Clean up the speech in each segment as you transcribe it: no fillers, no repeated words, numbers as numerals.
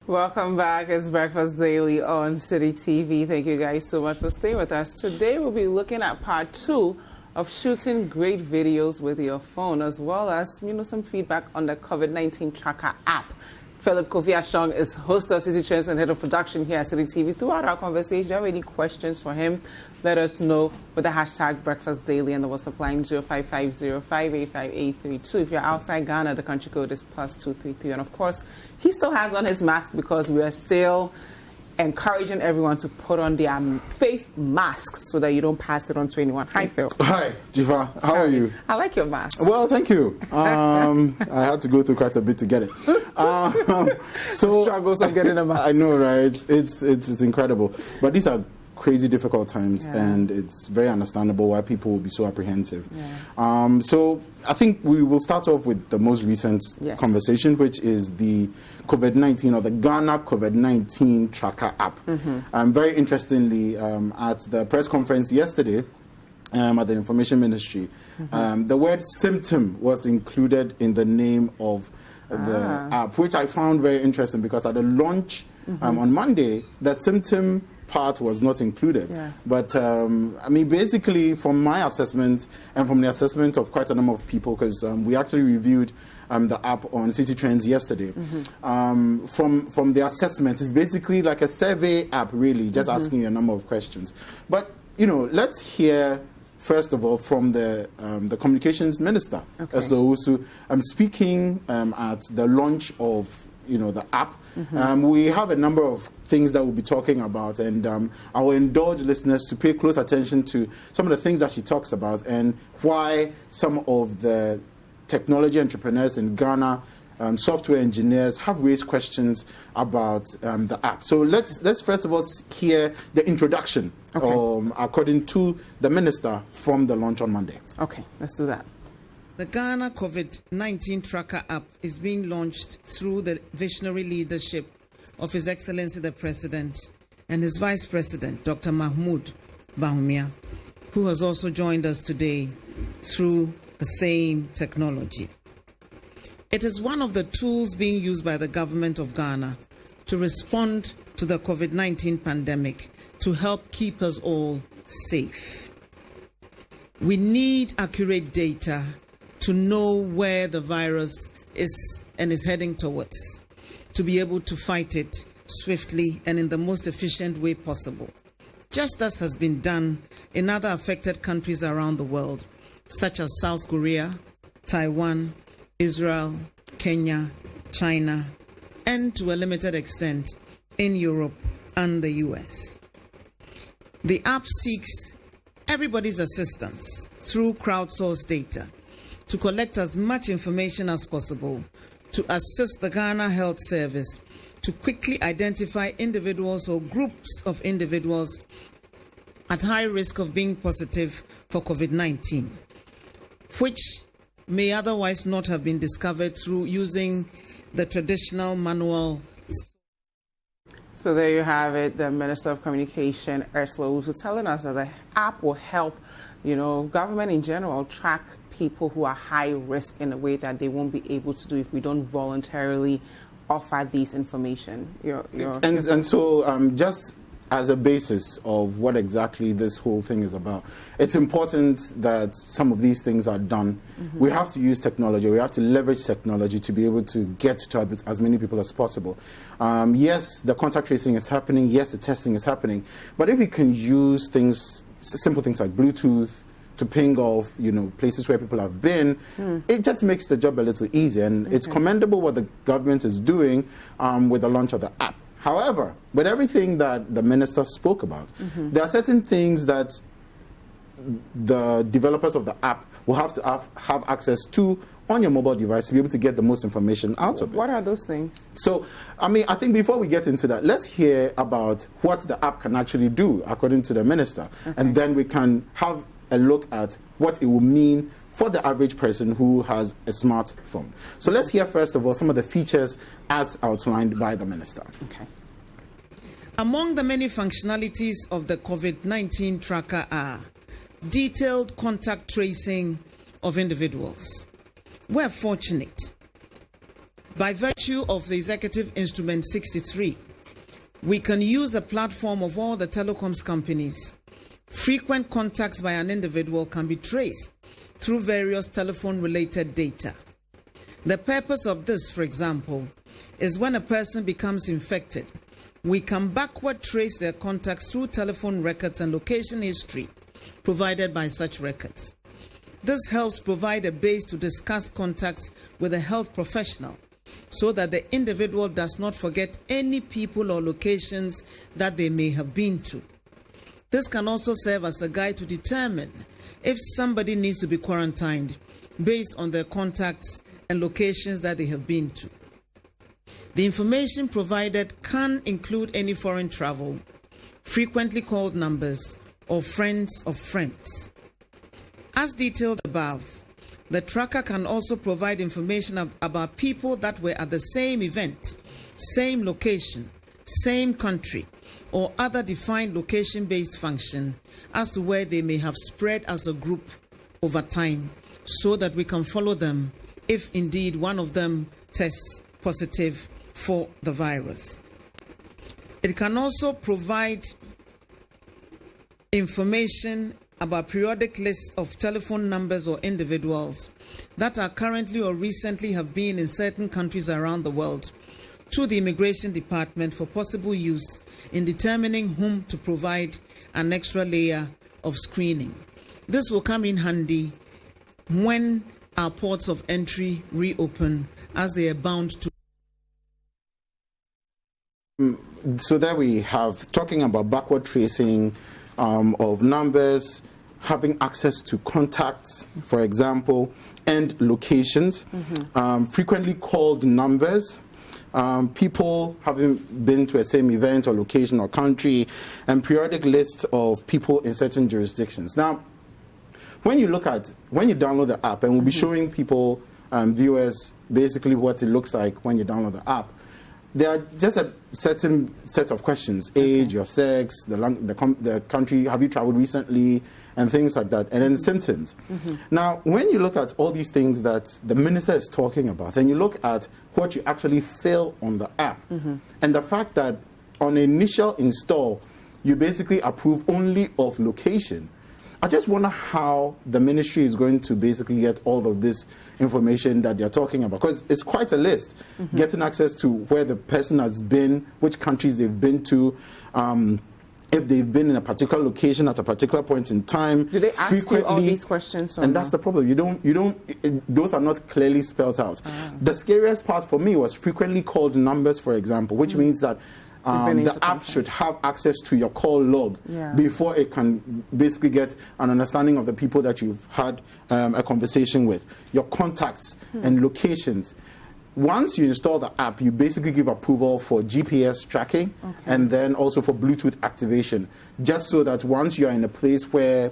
Welcome back. It's Breakfast Daily on City TV. Thank you guys so much for staying with us. Today we'll be looking at part 2 of shooting great videos with your phone, as well as, some feedback on the COVID-19 Tracker app. Philip Kofi Ashon is host of City Trends and head of production here at City TV. Throughout our conversation, if you have any questions for him, let us know with the hashtag Breakfast Daily and the WhatsApp line 0550585832. If you're outside Ghana, the country code is +233. And of course, he still has on his mask because we are still encouraging everyone to put on their face masks so that you don't pass it on to anyone. Hi, Phil. Hi, Jiva. How are you? I like your mask. Well, thank you. I had to go through quite a bit to get it. So struggles of getting a mask. I know, right? It's incredible. But these are crazy difficult times, and it's very understandable why people will be so apprehensive. So I think we will start off with the most recent conversation, which is the COVID-19 or the Ghana COVID-19 Tracker app. Very interestingly, at the press conference yesterday at the Information Ministry, the word symptom was included in the name of the app, which I found very interesting because at the launch on Monday, the symptom part was not included. But basically from my assessment and from the assessment of quite a number of people, because we actually reviewed the app on City Trends yesterday, from the assessment, it's basically like a survey app, really, just asking you a number of questions. But let's hear first of all from the communications minister, so speaking at the launch of the app. We have a number of things that we'll be talking about, and I will indulge listeners to pay close attention to some of the things that she talks about and why some of the technology entrepreneurs in Ghana, software engineers, have raised questions about the app. So let's first of all hear the introduction, according to the minister, from the launch on Monday. Okay, let's do that. The Ghana COVID-19 Tracker app is being launched through the visionary leadership of His Excellency the President and his Vice President, Dr. Mahmoud Bawumia, who has also joined us today through the same technology. It is one of the tools being used by the government of Ghana to respond to the COVID-19 pandemic to help keep us all safe. We need accurate data to know where the virus is and is heading towards, to be able to fight it swiftly and in the most efficient way possible, just as has been done in other affected countries around the world, such as South Korea, Taiwan, Israel, Kenya, China, and to a limited extent in Europe and the US. The app seeks everybody's assistance through crowdsourced data to collect as much information as possible to assist the Ghana Health Service to quickly identify individuals or groups of individuals at high risk of being positive for COVID-19, which may otherwise not have been discovered through using the traditional manual. So there you have it, the Minister of Communication, Ursula Owusu, telling us that the app will help, government in general track people who are high risk in a way that they won't be able to do if we don't voluntarily offer these information. So just as a basis of what exactly this whole thing is about, it's important that some of these things are done. We have to use technology. We have to leverage technology to be able to get to as many people as possible. Yes, the contact tracing is happening. Yes, the testing is happening. But if we can use things, simple things like Bluetooth, to ping off, places where people have been, it just makes the job a little easier. And it's commendable what the government is doing with the launch of the app. However, with everything that the minister spoke about, there are certain things that the developers of the app will have to have access to on your mobile device to be able to get the most information out of it. What are those things? So, I think before we get into that, let's hear about what the app can actually do, according to the minister. And then we can have a look at what it will mean for the average person who has a smartphone. So let's hear first of all some of the features as outlined by the minister. Among the many functionalities of the COVID-19 tracker are detailed contact tracing of individuals. We're fortunate By virtue of the Executive Instrument 63, we can use a platform of all the telecoms companies. Frequent contacts by an individual can be traced through various telephone-related data. The purpose of this, for example, is when a person becomes infected, we can backward trace their contacts through telephone records and location history provided by such records. This helps provide a base to discuss contacts with a health professional so that the individual does not forget any people or locations that they may have been to. This can also serve as a guide to determine if somebody needs to be quarantined based on their contacts and locations that they have been to. The information provided can include any foreign travel, frequently called numbers, or friends of friends. As detailed above, the tracker can also provide information about people that were at the same event, same location, same country, or other defined location-based function as to where they may have spread as a group over time, so that we can follow them if indeed one of them tests positive for the virus. It can also provide information about periodic lists of telephone numbers or individuals that are currently or recently have been in certain countries around the world to the Immigration Department for possible use in determining whom to provide an extra layer of screening. This will come in handy when our ports of entry reopen, as they are bound to. So there we have, talking about backward tracing of numbers, having access to contacts, for example, and locations, frequently called numbers, people having been to a same event or location or country, and periodic lists of people in certain jurisdictions. Now, when you download the app, and we'll be showing people, viewers, basically what it looks like when you download the app, there are just a certain set of questions: age, your sex, the country, have you traveled recently, and things like that, and then symptoms. Now, when you look at all these things that the minister is talking about, and you look at what you actually fill on the app, and the fact that on initial install, you basically approve only of location, I just wonder how the ministry is going to basically get all of this information that they're talking about, because it's quite a list. Getting access to where the person has been, which countries they've been to, if they've been in a particular location at a particular point in time. Do they ask you all these questions? And that's the problem. Those are not clearly spelled out. The scariest part for me was frequently called numbers, for example, which means that the app should have access to your call log before it can basically get an understanding of the people that you've had a conversation with, your contacts and locations. Once you install the app, you basically give approval for GPS tracking and then also for Bluetooth activation, just so that once you're in a place where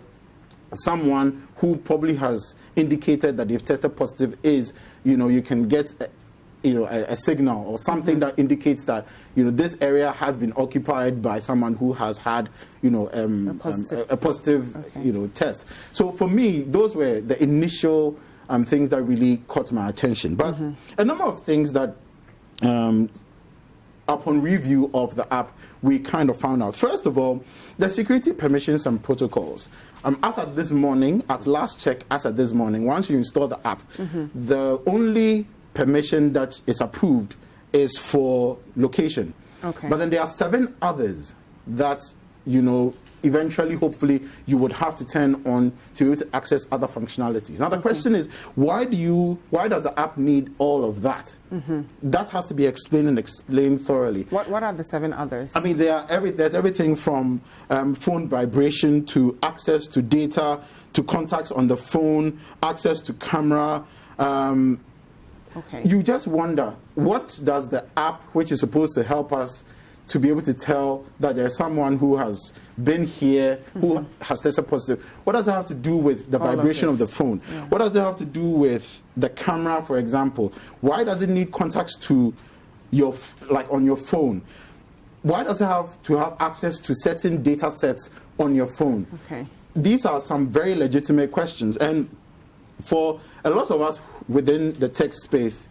someone who probably has indicated that they've tested positive is, you can get a signal or something that indicates that this area has been occupied by someone who has had a positive test. So for me, those were the initial things that really caught my attention. But a number of things that upon review of the app we kind of found out. First of all, the security permissions and protocols. As at this morning, once you install the app, the only permission that is approved is for location. But then there are 7 others that, eventually, hopefully, you would have to turn on to be able to access other functionalities. Now, the question is, why does the app need all of that? That has to be explained and explained thoroughly. What are the 7 others? I mean, there's everything from phone vibration to access to data, to contacts on the phone, access to camera. You just wonder, what does the app, which is supposed to help us to be able to tell that there's someone who has been here, who has tested positive, what does it have to do with the vibration of the phone? What does it have to do with the camera, for example? Why does it need contacts to on your phone? Why does it have to have access to certain data sets on your phone? These are some very legitimate questions. And for a lot of us within the tech space,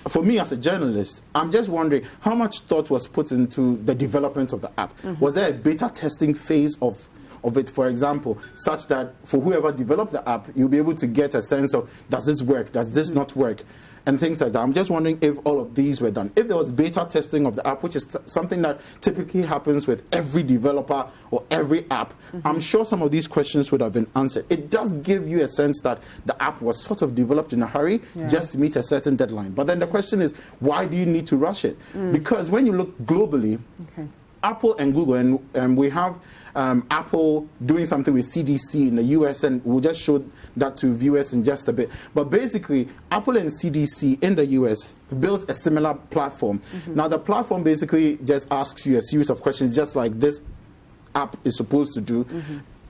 for me as a journalist, I'm just wondering how much thought was put into the development of the app. Was there a beta testing phase of it, for example, such that for whoever developed the app, you'll be able to get a sense of, does this work, does this not work, and things like that. I'm just wondering if all of these were done. If there was beta testing of the app, which is something that typically happens with every developer or every app, I'm sure some of these questions would have been answered. It does give you a sense that the app was sort of developed in a hurry just to meet a certain deadline. But then the question is, why do you need to rush it? Because when you look globally, Apple and Google, and we have Apple doing something with CDC in the US, and we'll just show that to viewers in just a bit. But basically, Apple and CDC in the US built a similar platform. Now, the platform basically just asks you a series of questions, just like this app is supposed to do.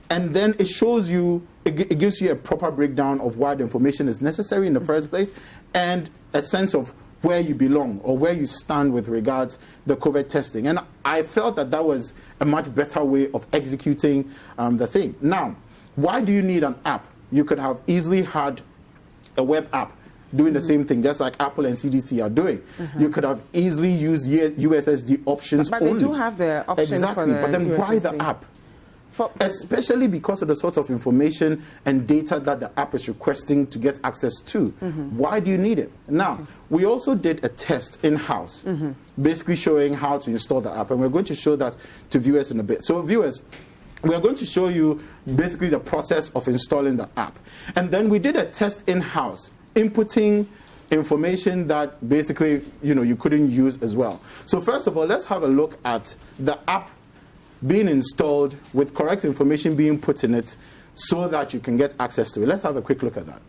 And then it shows you, it gives you a proper breakdown of why the information is necessary in the first place, and a sense of where you belong or where you stand with regards the COVID testing. And I felt that that was a much better way of executing the thing. Now, why do you need an app? You could have easily had a web app doing the same thing, just like Apple and CDC are doing. You could have easily used USSD options but only. They do have the option for the but then USSD. Why the app? Especially because of the sort of information and data that the app is requesting to get access to. Why do you need it? Now, we also did a test in-house, basically showing how to install the app, and we're going to show that to viewers in a bit. So viewers, we are going to show you basically the process of installing the app. And then we did a test in-house, inputting information that basically, you couldn't use as well. So first of all, let's have a look at the app being installed with correct information being put in it so that you can get access to it. Let's have a quick look at that.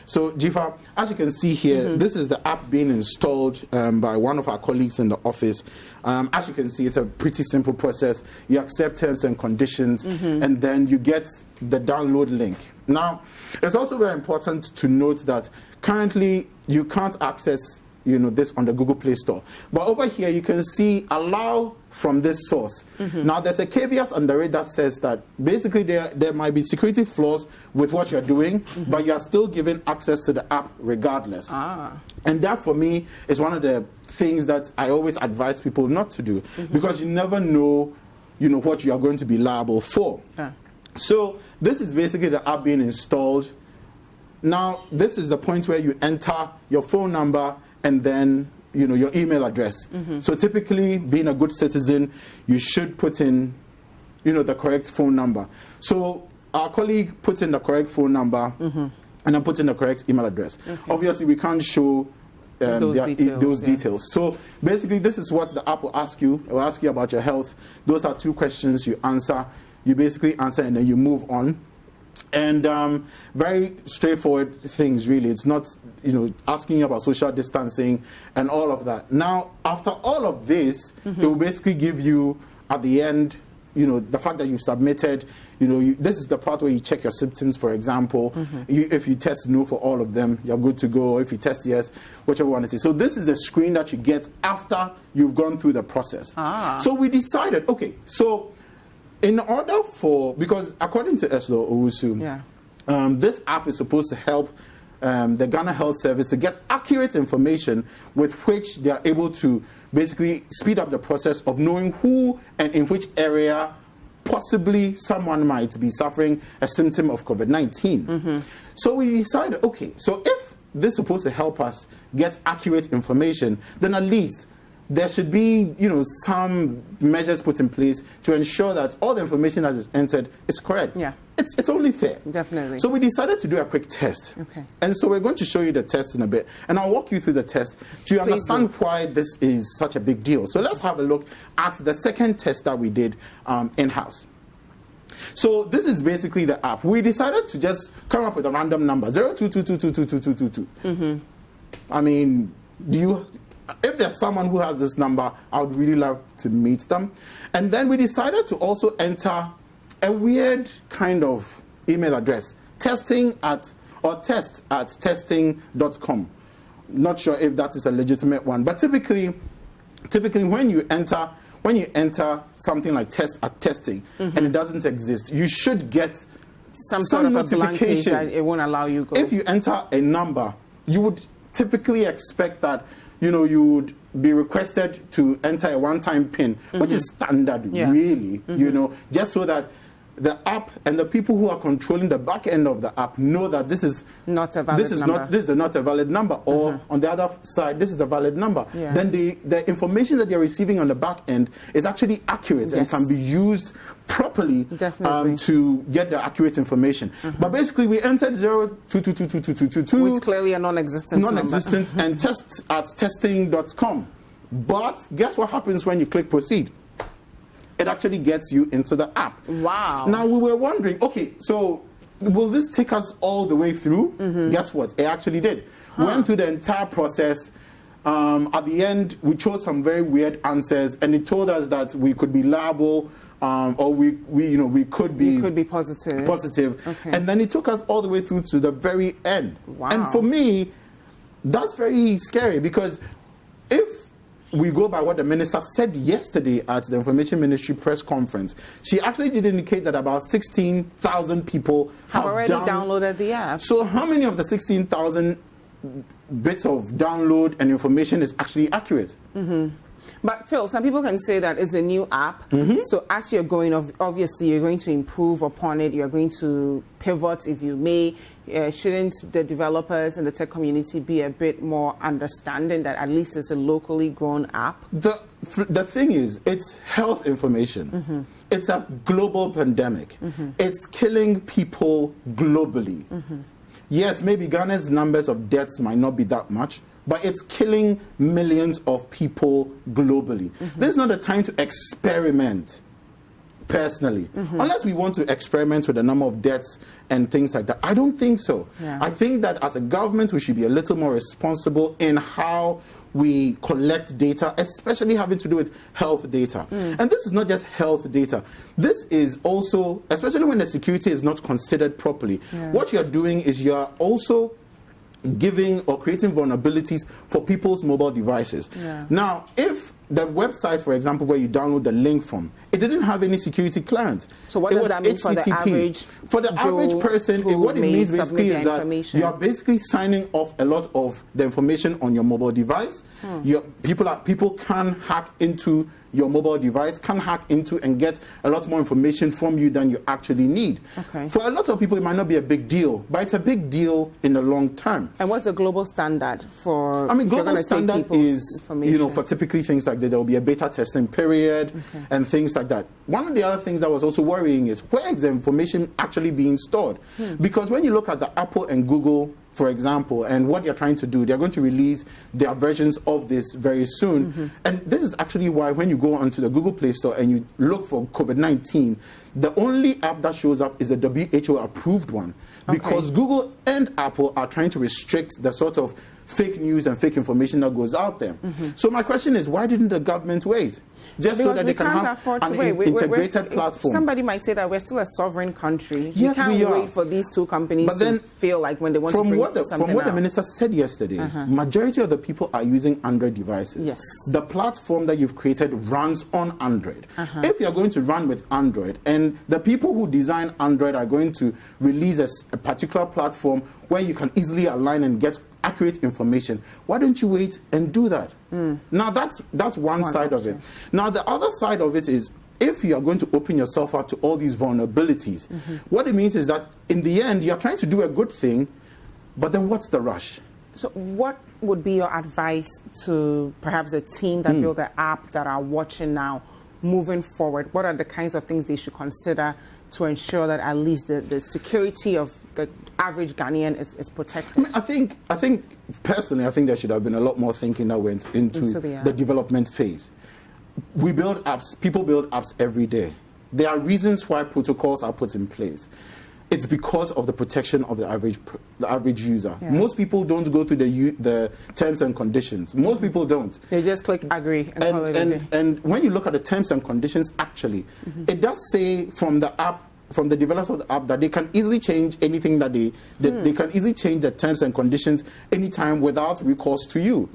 So, Jifa, as you can see here, this is the app being installed by one of our colleagues in the office. As you can see, it's a pretty simple process. You accept terms and conditions, and then you get the download link. Now, it's also very important to note that currently you can't access this on the Google Play Store. But over here, you can see allow from this source. Now, there's a caveat under it that says that basically there might be security flaws with what you're doing, but you're still given access to the app regardless. And that, for me, is one of the things that I always advise people not to do, because you never know, what you are going to be liable for. So this is basically the app being installed. Now, this is the point where you enter your phone number and then your email address. So typically, being a good citizen, you should put in the correct phone number. So our colleague put in the correct phone number and I put in the correct email address. Obviously, we can't show those details. So basically, this is what the app will ask you. It will ask you about your health. Those are 2 questions you answer. You basically answer and then you move on. And very straightforward things, really. It's not, asking you about social distancing and all of that. Now, after all of this, it will basically give you, at the end, the fact that you've submitted, this is the part where you check your symptoms, for example. If you test no for all of them, you're good to go. If you test yes, whichever one it is. So this is a screen that you get after you've gone through the process. So we decided, okay, so in order because according to Eslo Owusu, this app is supposed to help the Ghana Health Service to get accurate information with which they are able to basically speed up the process of knowing who and in which area possibly someone might be suffering a symptom of COVID-19. So we decided, okay, so if this is supposed to help us get accurate information, then at least there should be, some measures put in place to ensure that all the information that is entered is correct. It's only fair. Definitely. So we decided to do a quick test. And so we're going to show you the test in a bit. And I'll walk you through the test to understand why this is such a big deal. So let's have a look at the second test that we did in-house. So this is basically the app. We decided to just come up with a random number, 022222222. I mean, if there's someone who has this number, I would really love to meet them. And then we decided to also enter a weird kind of email address, test@testing.com. Not sure if that is a legitimate one, but typically when you enter something like testing and it doesn't exist, you should get some sort of a blank page that it won't allow you go. If you enter a number, you would typically expect that, you would be requested to enter a one-time PIN, which is standard, really, just so that the app and the people who are controlling the back end of the app know that this is not a valid number. This is not a valid number, or on the other side, this is a valid number. Then the information that they're receiving on the back end is actually accurate and can be used properly to get the accurate information. But basically, we entered 022222222, which is clearly a non-existent number. And test at testing.com. But guess what happens when you click proceed? It actually gets you into the app. Wow. Now, we were wondering, okay, so will this take us all the way through? Guess what? It actually did. We went through the entire process. At the end, we chose some very weird answers, and it told us that we could be liable, or we could be positive. Okay. And then it took us all the way through to the very end. Wow. And for me, that's very scary, because if we go by what the minister said yesterday at the Information Ministry press conference, she actually did indicate that about 16,000 people have already downloaded the app. So how many of the 16,000 bits of download and information is actually accurate? But Phil, some people can say that it's a new app. So as you're going, obviously you're going to improve upon it. You're going to pivot, if you may. Shouldn't the developers and the tech community be a bit more understanding that at least it's a locally grown app? The thing is, it's health information. It's a global pandemic. It's killing people globally. Yes, maybe Ghana's numbers of deaths might not be that much, but it's killing millions of people globally. This is not a time to experiment, personally. Unless we want to experiment with the number of deaths and things like that. I don't think so. I think that as a government, we should be a little more responsible in how we collect data, especially having to do with health data. And this is not just health data. This is also, especially when the security is not considered properly, what you're doing is you're also giving or creating vulnerabilities for people's mobile devices. Now, if the website, for example, where you download the link from, it didn't have any security clearance. So what does that mean for the average? For the average person, what it means basically is that you are basically signing off a lot of the information on your mobile device. People can hack into your mobile device, can hack into and get a lot more information from you than you actually need. For a lot of people, it might not be a big deal, but it's a big deal in the long term. And what's the global standard for? I mean, global standard is, for typically things like that, there will be a beta testing period and things like that. One of the other things that was also worrying is, where is the information actually being stored? Because when you look at the Apple and Google, for example, and what they're trying to do, they're going to release their versions of this very soon. And this is actually why when you go onto the Google Play Store and you look for COVID-19, the only app that shows up is the WHO approved one. Because Google and Apple are trying to restrict the sort of fake news and fake information that goes out there. So my question is, why didn't the government wait? Just so that they can have an integrated platform. Somebody might say that we're still a sovereign country. Yes, we can't wait for these two companies to feel like when they want to bring something out. From what the minister said yesterday, majority of the people are using Android devices. The platform that you've created runs on Android. If you're going to run with Android, and the people who design Android are going to release a particular platform where you can easily align and get accurate information, why don't you wait and do that? Now, that's one side of it. Now, the other side of it is, if you are going to open yourself up to all these vulnerabilities, what it means is that in the end, you're trying to do a good thing, but then what's the rush? So what would be your advice to perhaps a team that built the app that are watching now moving forward? What are the kinds of things they should consider to ensure that at least the security of the average Ghanaian is protected? I think personally, I think there should have been a lot more thinking that went into the development phase. We build apps, people build apps every day. There are reasons why protocols are put in place. It's because of the protection of the average user. Most people don't go through the terms and conditions. Most people don't. They just click agree and call it a day. And when you look at the terms and conditions, actually, it does say from the app, from the developers of the app, that they can easily change anything that they can easily change the terms and conditions anytime without recourse to you.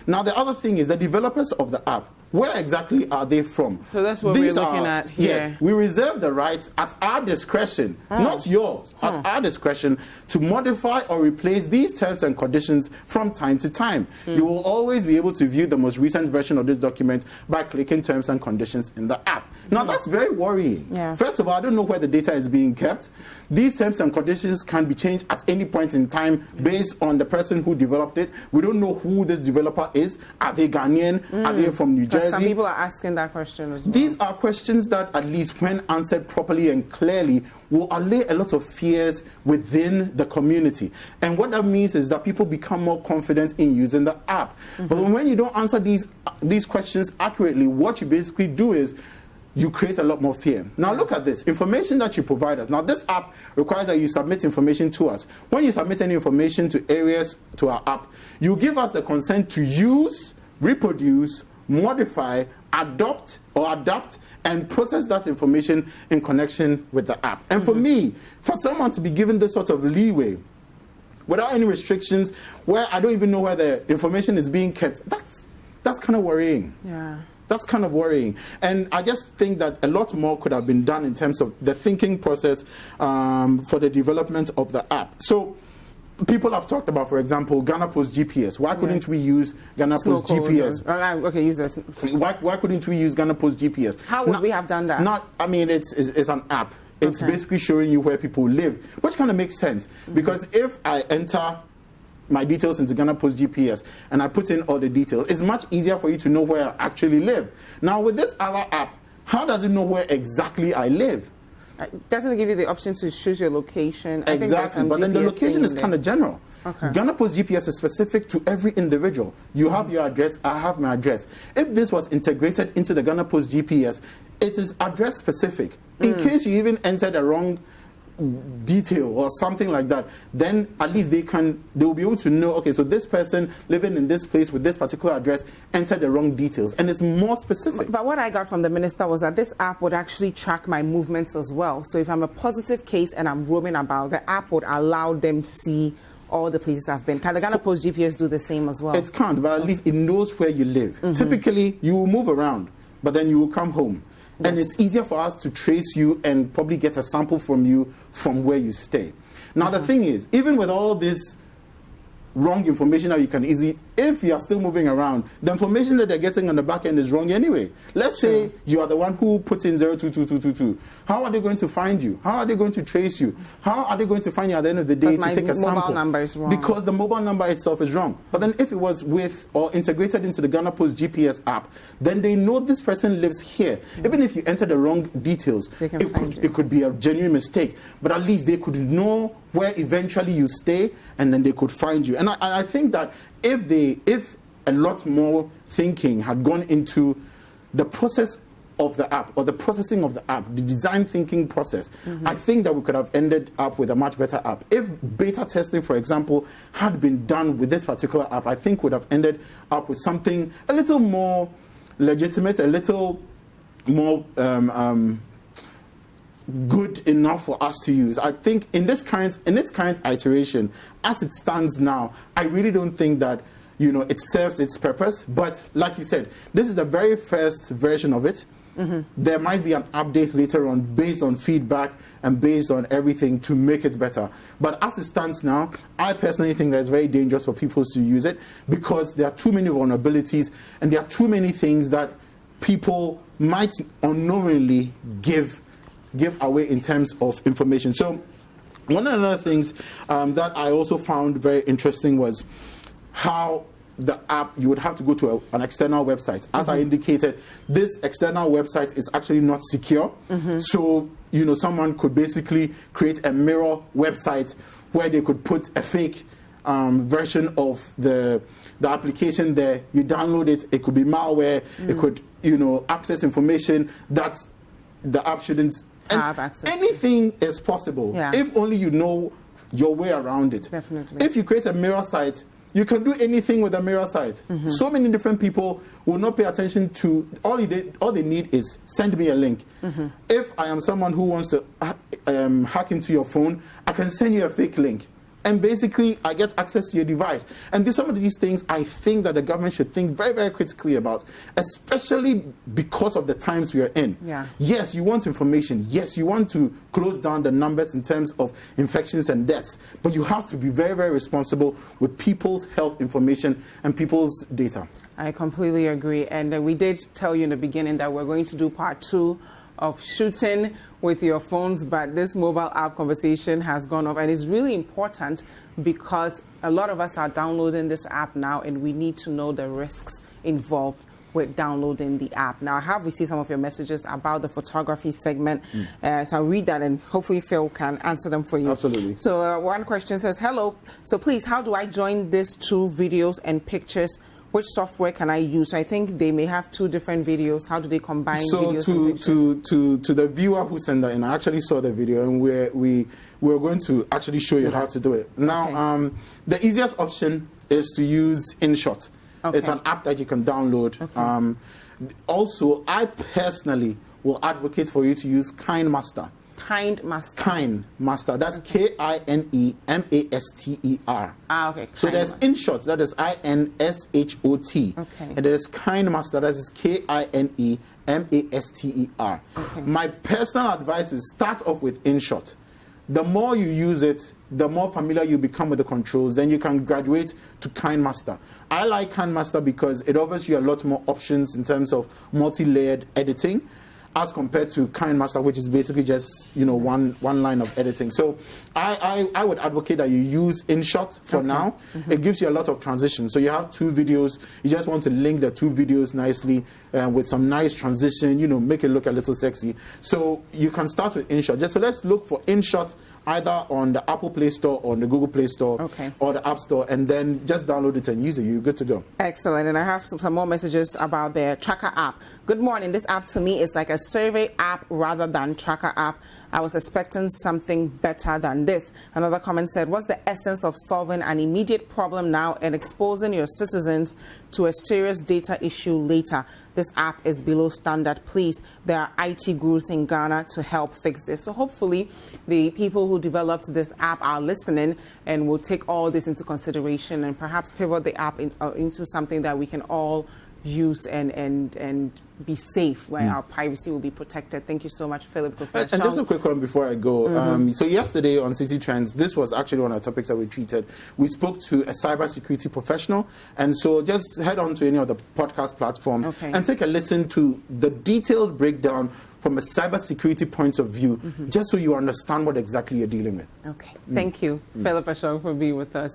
Now, the other thing is the developers of the app where exactly are they from? So that's what we're looking at here. Yes, we reserve the right at our discretion, not yours, at our discretion to modify or replace these terms and conditions from time to time. You will always be able to view the most recent version of this document by clicking terms and conditions in the app. Now that's very worrying. Yeah. First of all, I don't know where the data is being kept. These terms and conditions can be changed at any point in time based on the person who developed it. We don't know who this developer is. Are they Ghanaian? Are they from New Jersey? Some people are asking that question as well. These are questions that, at least when answered properly and clearly, will allay a lot of fears within the community. And what that means is that people become more confident in using the app. But when you don't answer these questions accurately, what you basically do is you create a lot more fear. Now look at this, information that you provide us. Now this app requires that you submit information to us. When you submit any information to our app, you give us the consent to use, reproduce, modify, adapt, and process that information in connection with the app. And for me, for someone to be given this sort of leeway without any restrictions, where I don't even know where the information is being kept, that's kind of worrying. Yeah. That's kind of worrying. And I just think that a lot more could have been done in terms of the thinking process for the development of the app. So people have talked about, for example, Ghana Post GPS. Why couldn't we use Ghana Post GPS? Okay, use this. Why couldn't we use Ghana Post GPS? How would we have done that? I mean, it's an app. It's basically showing you where people live, which kind of makes sense. Because if I enter my details into Ghana Post GPS and I put in all the details, it's much easier for you to know where I actually live. Now, with this other app, how does it know where exactly I live? Doesn't it give you the option to choose your location? Exactly, but then the location is kind of general. Okay. Ghana Post GPS is specific to every individual. You have your address, I have my address. If this was integrated into the Ghana Post GPS, it is address specific. In case you even enter the wrong detail or something like that, then at least they'll be able to know, okay, so this person living in this place with this particular address entered the wrong details, and it's more specific. But what I got from the minister was that this app would actually track my movements as well. So if I'm a positive case and I'm roaming about, the app would allow them see all the places I've been. Can the Ghana Post GPS do the same as well? It can't, but at least it knows where you live. Typically, you will move around, but then you will come home. And it's easier for us to trace you and probably get a sample from you from where you stay. Now, the thing is, even with all this wrong information that you can easily, if you are still moving around, the information that they're getting on the back end is wrong anyway. Let's say you are the one who puts in 022222. How are they going to find you? How are they going to trace you? How are they going to find you at the end of the day to take a sample? My mobile number is wrong. Because the mobile number itself is wrong. But then if it was with or integrated into the Ghana Post GPS app, then they know this person lives here. Even if you enter the wrong details, it could be a genuine mistake. But at least they could know where eventually you stay, and then they could find you. And I think that if a lot more thinking had gone into the process of the app or the processing of the app, the design thinking process, I think that we could have ended up with a much better app. If beta testing, for example, had been done with this particular app, I think would have ended up with something a little more legitimate, a little more good enough for us to use. I think in its current iteration, as it stands now, I really don't think that it serves its purpose. But like you said, this is the very first version of it. There might be an update later on based on feedback and based on everything to make it better. But as it stands now, I personally think that it's very dangerous for people to use it because there are too many vulnerabilities and there are too many things that people might unknowingly give away in terms of information. So one of the other things that I also found very interesting was how the app, you would have to go to an external website. As I indicated, this external website is actually not secure. So, someone could basically create a mirror website where they could put a fake version of the application there. You download it, it could be malware, it could, access information that the app shouldn't have access. Anything is possible if only you know your way around it. Definitely. If you create a mirror site, you can do anything with a mirror site. So many different people will not pay attention to, all they need is send me a link. If I am someone who wants to hack into your phone, I can send you a fake link. and basically I get access to your device. And some of these things I think that the government should think very, very critically about, especially because of the times we are in. Yeah. Yes, you want information. Yes, you want to close down the numbers in terms of infections and deaths, but you have to be very, very responsible with people's health information and people's data. I completely agree. And we did tell you in the beginning that we're going to do part 2 of shooting with your phones, but this mobile app conversation has gone off, and it's really important because a lot of us are downloading this app now, and we need to know the risks involved with downloading the app. Now, I have received some of your messages about the photography segment, so I'll read that, and hopefully Phil can answer them for you. Absolutely. So one question says, hello, so please, how do I join these 2 videos and pictures? Which software can I use? So I think they may have 2 different videos. How do they combine videos and pictures? To the viewer who sent that in, I actually saw the video, and we're going to actually show you how to do it. Now, the easiest option is to use InShot. Okay. It's an app that you can download. Okay. Also, I personally will advocate for you to use KineMaster. KineMaster. That's KineMaster. Okay. So there's InShot, that is InShot. Okay. And there's KineMaster, that is KineMaster. Okay. My personal advice is start off with InShot. The more you use it, the more familiar you become with the controls, then you can graduate to KineMaster. I like KineMaster because it offers you a lot more options in terms of multi-layered editing, as compared to KineMaster, which is basically just one line of editing. So I would advocate that you use InShot for now. It gives you a lot of transitions. So you have 2 videos. You just want to link the 2 videos nicely with some nice transition. Make it look a little sexy. So you can start with InShot. So let's look for InShot either on the Apple Play Store or on the Google Play Store or the App Store, and then just download it and use it. You're good to go. Excellent. And I have some more messages about the Tracker app. Good morning. This app to me is like a survey app rather than Tracker app. I was expecting something better than this. Another comment said, what's the essence of solving an immediate problem now and exposing your citizens to a serious data issue later? This app is below standard. Please, there are IT gurus in Ghana to help fix this. So hopefully the people who developed this app are listening and will take all this into consideration and perhaps pivot the app into something that we can all use and be safe, where our privacy will be protected. Thank you so much, Philip Kofi Ashon. And just a quick one before I go. So yesterday on City Trends, this was actually one of the topics that we treated. We spoke to a cybersecurity professional, and so just head on to any of the podcast platforms and take a listen to the detailed breakdown from a cybersecurity point of view, just so you understand what exactly you're dealing with. Okay. Thank you, Philip Ashon, for being with us.